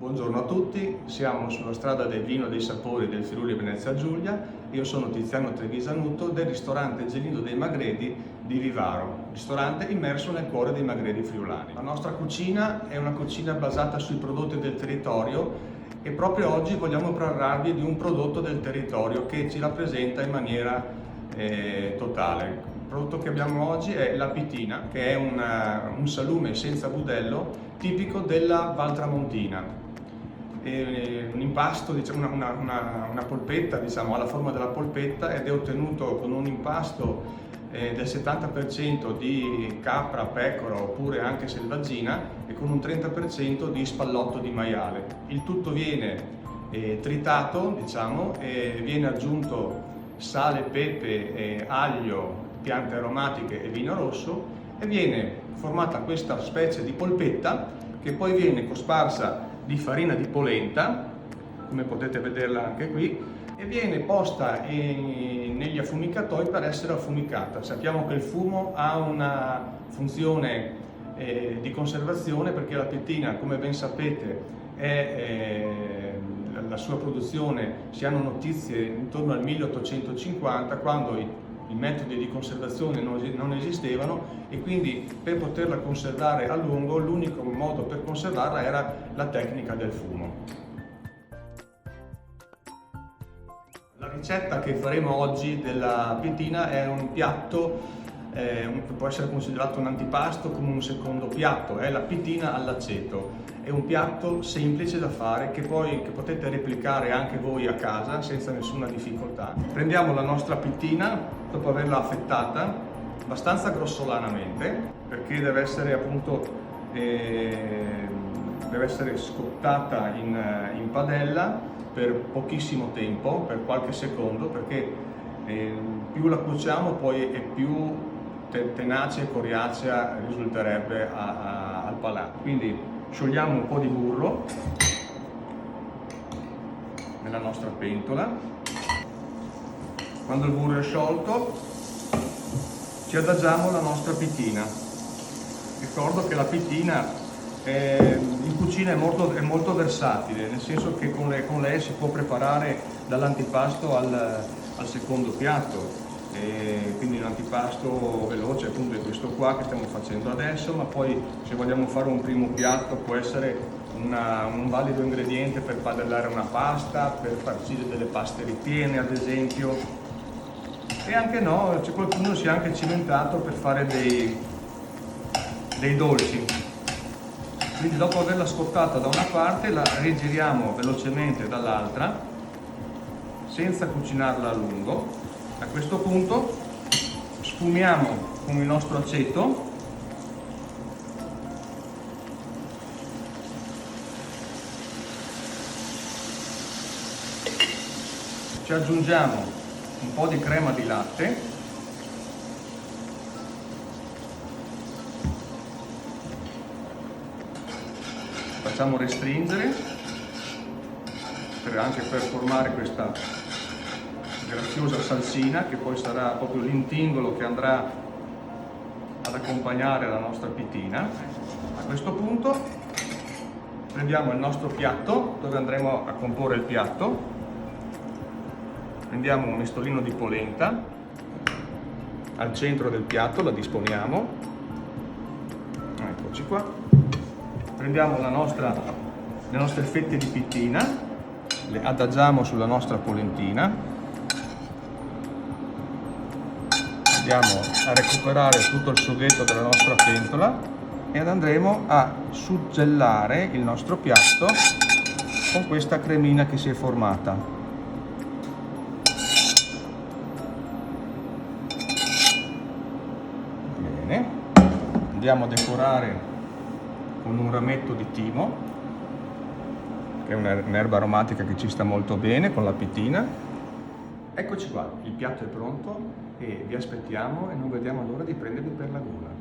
Buongiorno a tutti, siamo sulla strada del vino e dei sapori del Friuli Venezia Giulia. Io sono Tiziano Trevisanuto del ristorante Gelino dei Magredi di Vivaro, ristorante immerso nel cuore dei Magredi friulani. La nostra cucina è una cucina basata sui prodotti del territorio e proprio oggi vogliamo parlarvi di un prodotto del territorio che ci rappresenta in maniera totale. Il prodotto che abbiamo oggi è la pitina, che è un salume senza budello tipico della Val Tramontina. Un impasto, diciamo, una polpetta, diciamo, ha la forma della polpetta ed è ottenuto con un impasto del 70% di capra, pecora oppure anche selvaggina e con un 30% di spallotto di maiale. Il tutto viene tritato, diciamo, e viene aggiunto sale, pepe, aglio, piante aromatiche e vino rosso e viene formata questa specie di polpetta che poi viene cosparsa di farina di polenta, come potete vederla anche qui, e viene posta negli affumicatoi per essere affumicata. Sappiamo che il fumo ha una funzione di conservazione perché la pitina, come ben sapete, la sua produzione si hanno notizie intorno al 1850, quando i metodi di conservazione non esistevano e quindi per poterla conservare a lungo l'unico modo per conservarla era la tecnica del fumo. La ricetta che faremo oggi della pitina è un piatto può essere considerato un antipasto come un secondo piatto, è la pitina all'aceto. È un piatto semplice da fare che potete replicare anche voi a casa senza nessuna difficoltà. Prendiamo la nostra pitina dopo averla affettata abbastanza grossolanamente perché deve essere appunto deve essere scottata in padella per pochissimo tempo, per qualche secondo, perché più la cuociamo poi e più tenace e coriacea risulterebbe al palato. Quindi sciogliamo un po' di burro nella nostra pentola. Quando il burro è sciolto ci adagiamo la nostra pitina. Ricordo che la pitina in cucina è molto versatile, nel senso che con lei si può preparare dall'antipasto al secondo piatto. Quindi un antipasto veloce appunto è questo qua che stiamo facendo adesso, ma poi se vogliamo fare un primo piatto può essere un valido ingrediente per padellare una pasta, per farcire delle paste ripiene ad esempio, e anche no, c'è qualcuno si è anche cimentato per fare dei dolci. Quindi dopo averla scottata da una parte la rigiriamo velocemente dall'altra senza cucinarla a lungo. A questo punto sfumiamo con il nostro aceto ci aggiungiamo un po' di crema di latte facciamo restringere anche per formare questa graziosa salsina che poi sarà proprio l'intingolo che andrà ad accompagnare la nostra pitina. A questo punto prendiamo il nostro piatto dove andremo a comporre il piatto, prendiamo un mestolino di polenta, al centro del piatto la disponiamo, eccoci qua, prendiamo le nostre fette di pitina, le adagiamo sulla nostra polentina, andiamo a recuperare tutto il sughetto della nostra pentola ed andremo a suggellare il nostro piatto con questa cremina che si è formata. Bene, andiamo a decorare con un rametto di timo, che è un'erba aromatica che ci sta molto bene con la pitina. Eccoci qua, il piatto è pronto e vi aspettiamo e non vediamo l'ora di prendervi per la gola.